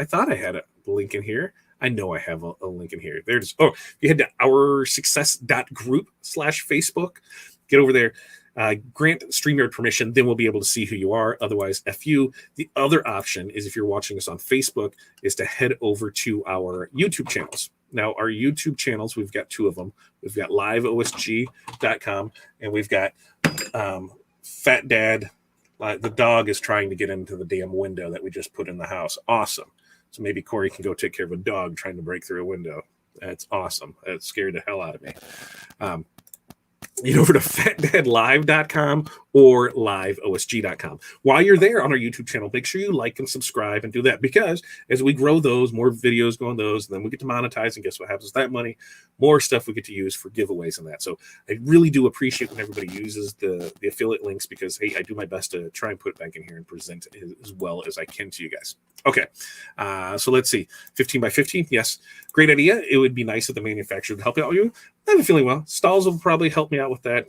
thought I had a link in here. I know I have a link in here. There's, if you head to oursuccess.group/Facebook, get over there. Grant StreamYard permission, then we'll be able to see who you are. Otherwise, FU. The other option is, if you're watching us on Facebook, is to head over to our YouTube channels. Now, our YouTube channels, we've got two of them. We've got liveosg.com, and we've got Fat Dad. The dog is trying to get into the damn window that we just put in the house. Awesome. So maybe Corey can go take care of a dog trying to break through a window. That's awesome. That scared the hell out of me. Over to fatdadlive.com or liveosg.com. While you're there on our YouTube channel, make sure you like and subscribe and do that, because as we grow those, more videos go on those, and then we get to monetize, and guess what happens with that money? More stuff we get to use for giveaways and that. So I really do appreciate when everybody uses the affiliate links, because, hey, I do my best to try and put it back in here and present it as well as I can to you guys. Okay, so let's see. 15 by 15, yes. Great idea. It would be nice if the manufacturer would help out you. I have a feeling, well, Stalls will probably help me out with that,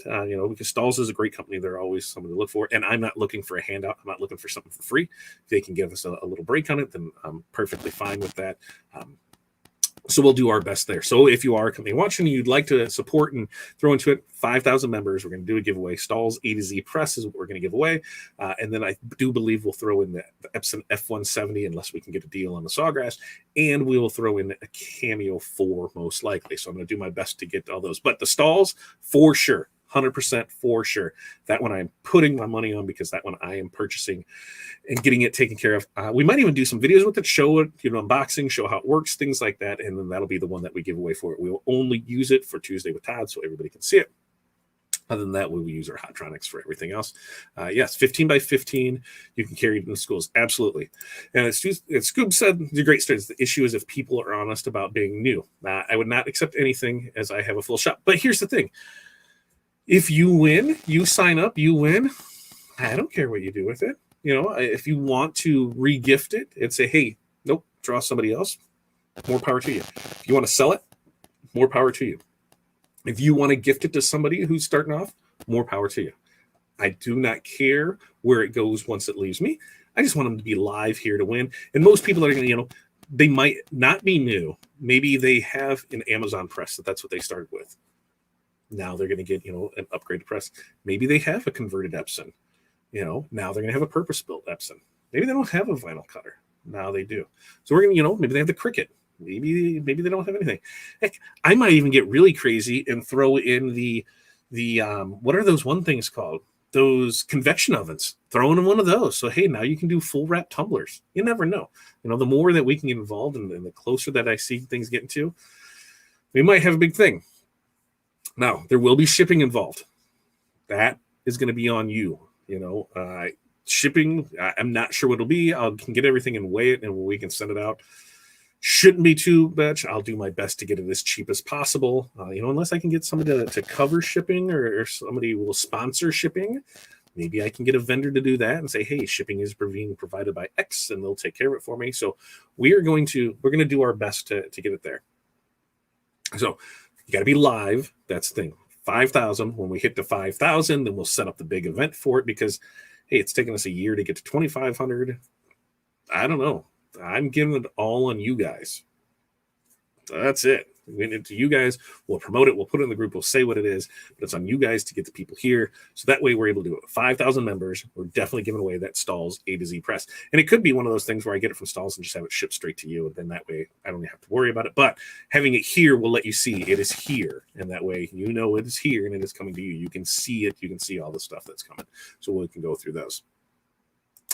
because Stalls is a great company. They're always someone to look for, and I'm not looking for a handout. I'm not looking for something for free. If they can give us a little break on it, then I'm perfectly fine with that. So we'll do our best there. So if you are a company watching and you'd like to support and throw into it, 5,000 members, we're going to do a giveaway. Stalls A to Z Press is what we're going to give away. And then I do believe we'll throw in the Epson F170, unless we can get a deal on the Sawgrass. And we will throw in a Cameo 4, most likely. So I'm going to do my best to get all those. But the Stalls, for sure. 100% for sure. That one I'm putting my money on, because that one I am purchasing and getting it taken care of. We might even do some videos with it, show it, unboxing, show how it works, things like that. And then that'll be the one that we give away for it. We will only use it for Tuesday with Todd, so everybody can see it. Other than that, we will use our Hotronics for everything else. Yes, 15 by 15. You can carry it in schools. Absolutely. And as Scoob said, the great stories. The issue is if people are honest about being new. I would not accept anything as I have a full shop. But here's the thing. If you win, you sign up, you win. I don't care what you do with it. If you want to re-gift it and say, hey, nope, draw somebody else, more power to you. If you want to sell it, more power to you. If you want to gift it to somebody who's starting off, more power to you. I do not care where it goes once it leaves me. I just want them to be live here to win. And most people are going to, they might not be new. Maybe they have an Amazon press that's what they started with. Now they're going to get, an upgraded press. Maybe they have a converted Epson. Now they're going to have a purpose-built Epson. Maybe they don't have a vinyl cutter. Now they do. So we're going to, maybe they have the Cricut. Maybe they don't have anything. Heck, I might even get really crazy and throw in the what are those one things called? Those convection ovens. Throw in one of those. So, hey, now you can do full wrap tumblers. You never know. The more that we can get involved and the closer that I see things getting to, we might have a big thing. Now, there will be shipping involved. That is going to be on you. Shipping, I'm not sure what it'll be. I can get everything and weigh it, and we can send it out. Shouldn't be too much. I'll do my best to get it as cheap as possible. Unless I can get somebody to cover shipping, or somebody will sponsor shipping. Maybe I can get a vendor to do that and say, hey, shipping is being provided by X, and they'll take care of it for me. So we're going to do our best to get it there. So you got to be live. That's the thing. 5,000. When we hit to 5,000, then we'll set up the big event for it, because, hey, it's taken us a year to get to 2,500. I don't know. I'm giving it all on you guys. That's it. To you guys, we'll promote it, we'll put it in the group, we'll say what it is, but it's on you guys to get the people here. So that way we're able to do it. 5,000 members, we're definitely giving away that Stalls A to Z press. And it could be one of those things where I get it from Stalls and just have it shipped straight to you. And then that way I don't have to worry about it. But having it here will let you see it is here. And that way you know it is here and it is coming to you. You can see it. You can see all the stuff that's coming. So we can go through those.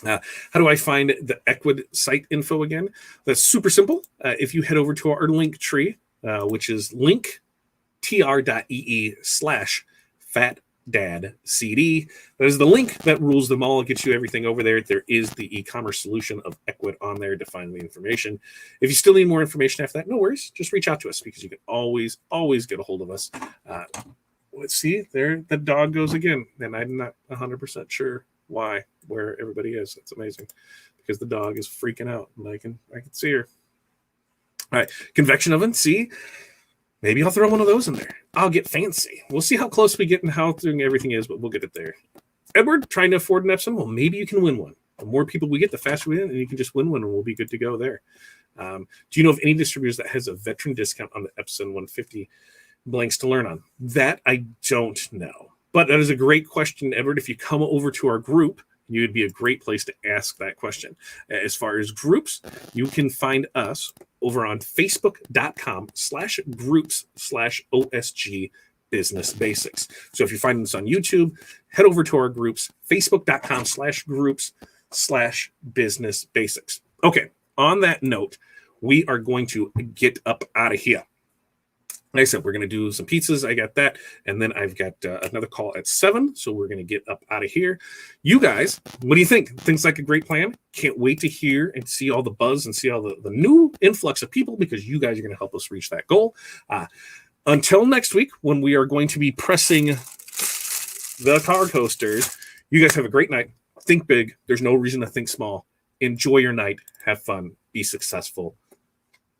How do I find the Ecwid site info again? That's super simple. If you head over to our link tree, which is linktr.ee/fatdadcd. That is the link that rules them all. It gets you everything over there. There is the e-commerce solution of Ecwid on there to find the information. If you still need more information after that, no worries. Just reach out to us because you can always get a hold of us. Let's see. There the dog goes again. And I'm not 100% sure where everybody is. That's amazing because the dog is freaking out and I can see her. All right, convection oven. See, maybe I'll throw one of those in there. I'll get fancy. We'll see how close we get and how everything is, but we'll get it there. Edward, trying to afford an Epson? Well, maybe you can win one. The more people we get, the faster we win, and you can just win one, and we'll be good to go there. Do you know of any distributors that has a veteran discount on the Epson 150 blanks to learn on? That I don't know. But that is a great question, Edward. If you come over to our group, you would be a great place to ask that question. As far as groups, you can find us over on facebook.com/groups/OSG Business Basics. So if you're finding this on YouTube, head over to our groups, facebook.com/groups/Business Basics. Okay, on that note, we are going to get up out of here. Like I said, we're going to do some pizzas. I got that. And then I've got another call at 7. So we're going to get up out of here. You guys, what do you think? Things like a great plan? Can't wait to hear and see all the buzz and see all the new influx of people because you guys are going to help us reach that goal. Until next week, when we are going to be pressing the car coasters, you guys have a great night. Think big. There's no reason to think small. Enjoy your night. Have fun. Be successful.